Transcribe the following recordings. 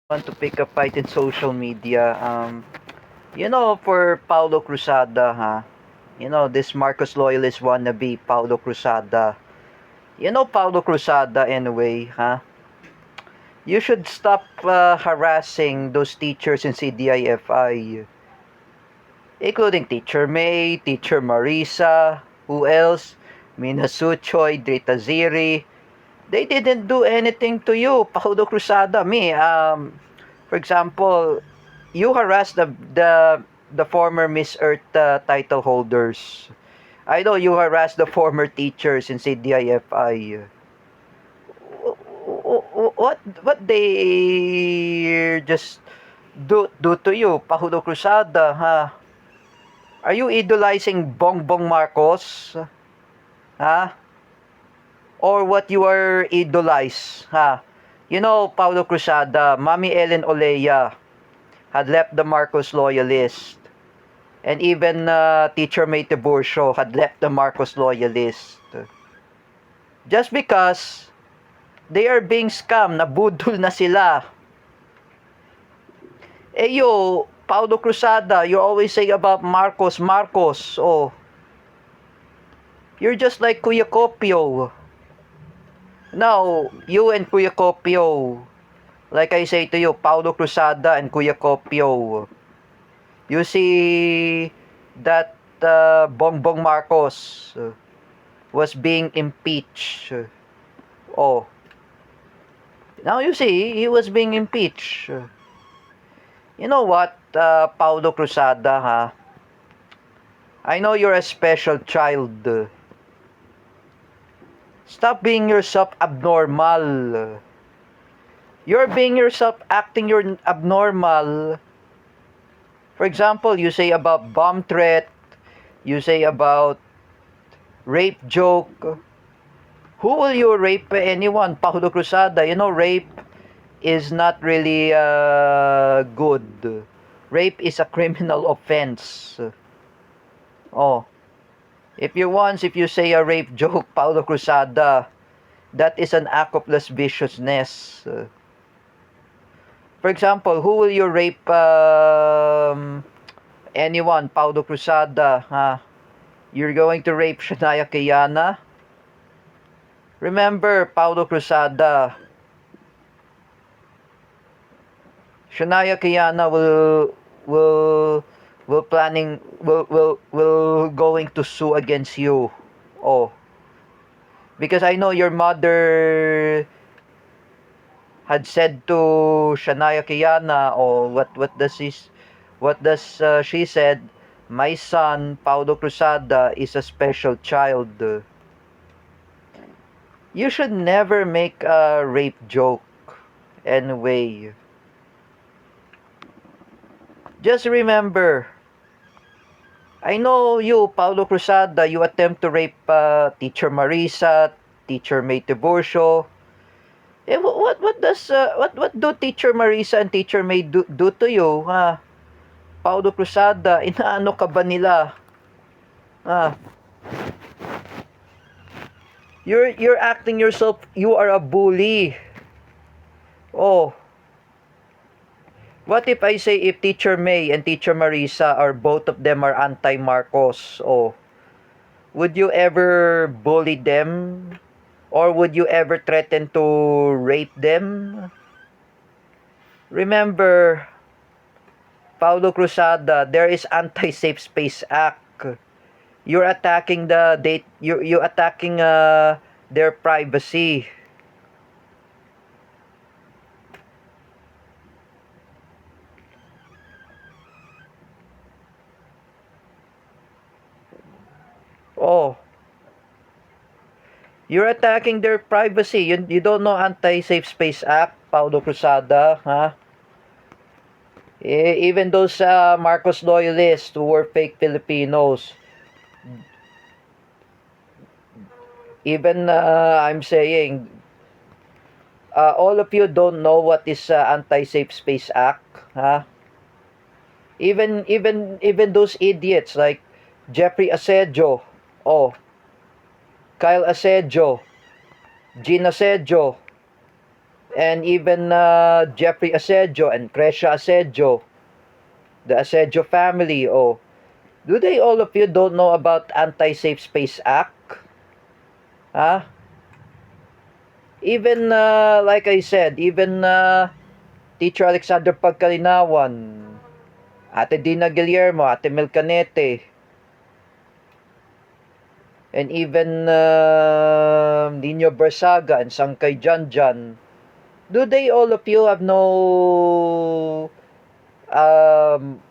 Want to pick a fight in social media. For Paulo Cruzada, this Marcos loyalist wannabe Paulo Cruzada. Paulo Cruzada anyway, You should stop harassing those teachers in CDIFI, including Teacher May, Teacher Marisa, who else? Mina Suchoy, Drita Ziri. They didn't do anything to you, Paulo Cruzada. For example, you harass the former Miss Earth title holders. I know you harass the former teachers in CDIFI. What they just do to you, Pahulo Cruzada, Are you idolizing Bongbong Marcos? Ha? Or what you are idolize, Paulo Cruzada, Mami Ellen Olea had left the Marcos loyalist. And even Teacher May Tiburcio had left the Marcos loyalist. Just because they are being scammed, nabudol na sila. Paulo Cruzada, you always say about Marcos. Oh, you're just like Kuya Copio. Now, you and Kuya Copio, like I say to you, Paulo Cruzada and Kuya Copio, you see that Bongbong Marcos was being impeached. Oh, now you see, he was being impeached. You know what, Paulo Cruzada, I know you're a special child. Stop being yourself abnormal. You're being yourself, acting you're abnormal. For example, you say about bomb threat, you say about rape joke. Who will you rape anyone? Paulo Cruzada, rape is not really good. Rape is a criminal offense. Oh, if you say a rape joke, Paulo Cruzada, that is an act of lasciviousness. For example, who will you rape anyone? Paulo Cruzada, You're going to rape Shania Kiana? Remember, Paulo Cruzada, Shania Kiana will going to sue against you. Oh, because I know your mother had said to Shania Kiana, what does she said? My son Paulo Cruzada is a special child. You should never make a rape joke anyway. Just remember, I know you, Paulo Cruzada, you attempt to rape Teacher Marisa, Teacher May Tiburcio. What do Teacher Marisa and Teacher May do to you, Paulo Cruzada, inaano ka ba nila? You're acting yourself, you are a bully. Oh. What if I say if Teacher May and Teacher Marisa are both of them are anti-Marcos? Oh. Would you ever bully them? Or would you ever threaten to rape them? Remember, Paulo Cruzada, there is Anti-Safe Space Act. You're attacking you attacking their privacy. Oh. You're attacking their privacy. You don't know Anti-Safe Space Act, Paulo Cruzada, Even those Marcos loyalists who were fake Filipinos, even I'm saying, all of you don't know what is Anti-Safe Space Act, Even those idiots like Jeffrey Asedio, Kyle Asedio, Gina Asedio, and even Jeffrey Asedio and Crescia Asedio, the Asedio family, oh, do they all of you don't know about Anti-Safe Space Act? Huh? Even, like I said, even Teacher Alexander Pagkalinawan, Ate Dina Guillermo, Ate Melcanete, and even Nino Bersaga and Sangkay Janjan, do they all of you have no um,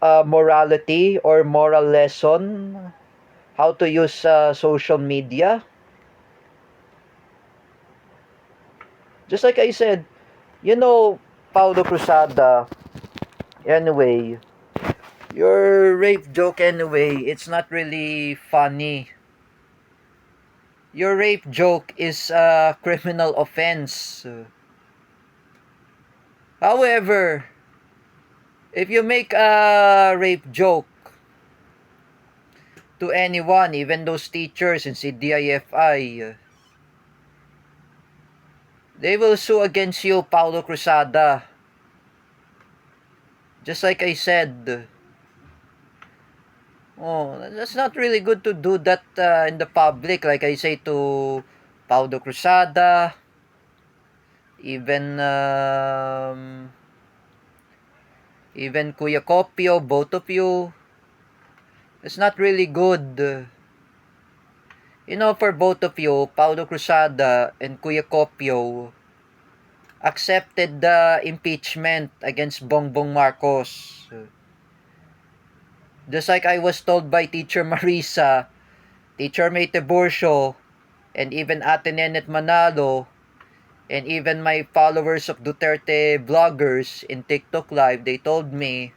morality or moral lesson how to use social media? Just like I said, you know, Paulo Cruzada, anyway, your rape joke anyway, it's not really funny. Your rape joke is a criminal offense. However, if you make a rape joke to anyone, even those teachers in CDIFI, they will sue against you, Paulo Cruzada. Just like I said, oh, that's not really good to do that in the public. Like I say to Paulo Cruzada, even Kuya Copio, both of you. It's not really good. You know, for both of you, Paulo Cruzada and Kuya Copio, accepted the impeachment against Bongbong Marcos. Just like I was told by Teacher Marisa, Teacher May Tiburcio, and even Ate Nenet Manalo, and even my followers of Duterte bloggers in TikTok Live, they told me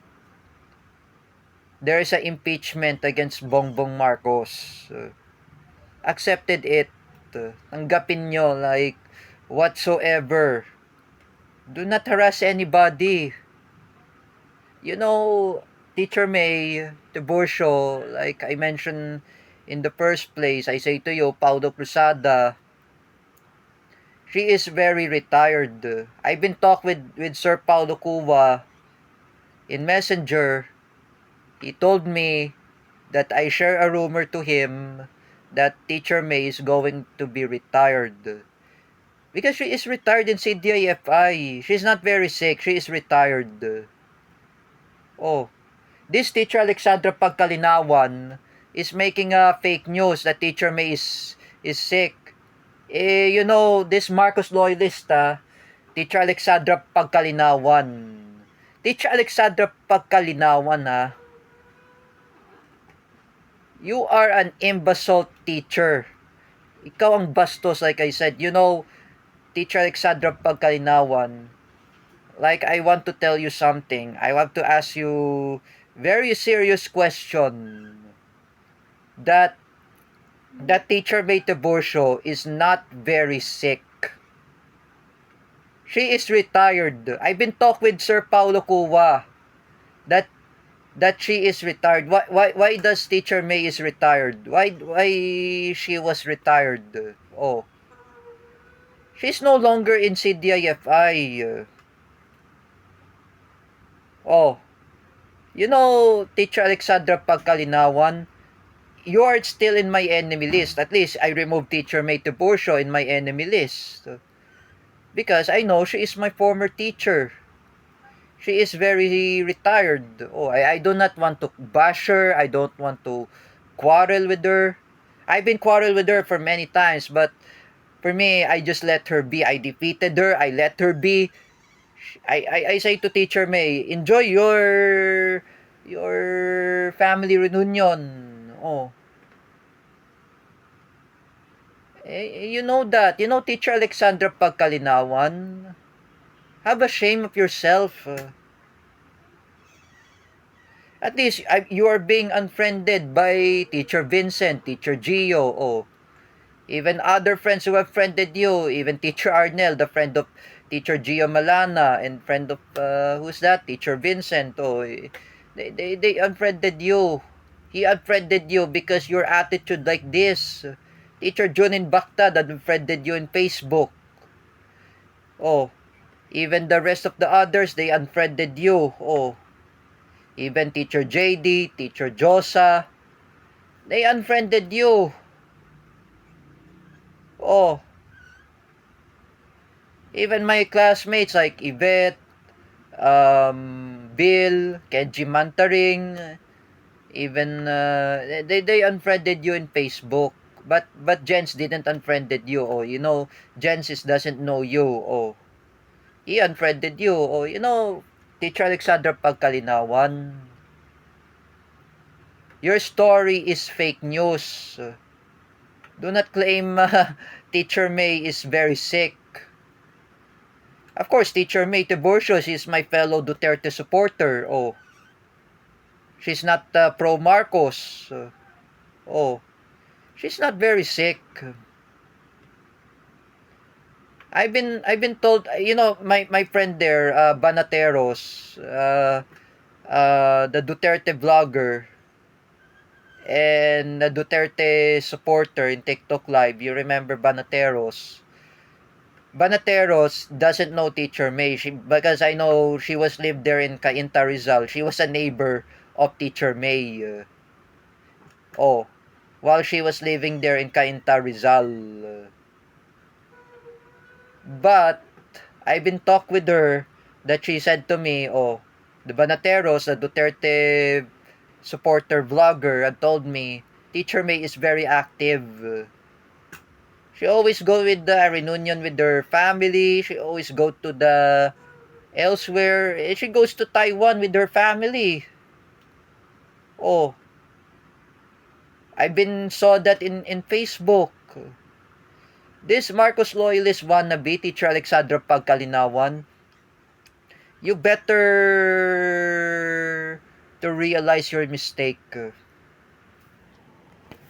there is an impeachment against Bongbong Marcos. Accepted it. Tanggapin nyo like whatsoever. Do not harass anybody. You know, Teacher May Tiburcio, like I mentioned in the first place, I say to you, Paulo Cruzada, she is very retired. I've been talk with Sir Paulo Cuva in Messenger. He told me that I share a rumor to him that Teacher May is going to be retired. Because she is retired in CDIFI. She's not very sick. She is retired. Oh, this Teacher Alexandra Pagkalinawan is making a fake news that Teacher May is sick. You know, this Marcos loyalista, Teacher Alexandra Pagkalinawan. Teacher Alexandra Pagkalinawan, ha? You are an imbecile teacher. Ikaw ang bastos, like I said. You know, Teacher Alexandra Pagkalinawan, like I want to tell you something. I want to ask you very serious question. That Teacher May Tiburcio is not very sick. She is retired. I've been talk with Sir Paulo Cuva that she is retired. Why does Teacher May is retired? Why she was retired? Oh. She's no longer in CDIFI. Oh. You know, Teacher Alexandra Pagkalinawan, you are still in my enemy list. At least I removed Teacher May Tiburcio in my enemy list. Because I know she is my former teacher. She is very retired. Oh, I do not want to bash her. I don't want to quarrel with her. I've been quarrel with her for many times, but for me, I just let her be. I defeated her. I let her be. I say to Teacher May, enjoy your family reunion. Oh. You know that. You know Teacher Alexandra Pagkalinawan. Have a shame of yourself. At least you are being unfriended by Teacher Vincent, Teacher Gio, oh. Even other friends who have friended you, even Teacher Arnel, the friend of Teacher Gio Malana, and friend of, who's that? Teacher Vincent, oh. They unfriended you. He unfriended you because your attitude like this. Teacher Junin Bakta that unfriended you in Facebook. Oh, even the rest of the others, they unfriended you. Oh, even Teacher JD, Teacher Josa, they unfriended you. Oh, even my classmates like Yvette, Bill, Kenji Mantaring, even they unfriended you in Facebook. But Jens didn't unfriended you. Oh, you know, Jens doesn't know you. Oh, he unfriended you. Oh, you know, Teacher Alexander Pagkalinawan, your story is fake news. Do not claim Teacher May is very sick. Of course, Teacher May Tiburcio, she's my fellow Duterte supporter. Oh, she's not pro Marcos. Oh, she's not very sick. I've been told, you know, my friend there, Banateros, the Duterte vlogger and the Duterte supporter in TikTok Live. You remember Banateros? Banateros doesn't know Teacher May because I know she was lived there in Cainta Rizal. She was a neighbor of Teacher May. Oh, while she was living there in Cainta Rizal. But I've been talk with her that she said to me, oh, the Banateros, the Duterte supporter vlogger, had told me Teacher May is very active. She always go with the reunion with her family. She always go to the elsewhere. She goes to Taiwan with her family. Oh, I've been saw that in Facebook. This Marcos loyalist wannabe, Teacher Alexandra Pagkalinawan, you better to realize your mistake.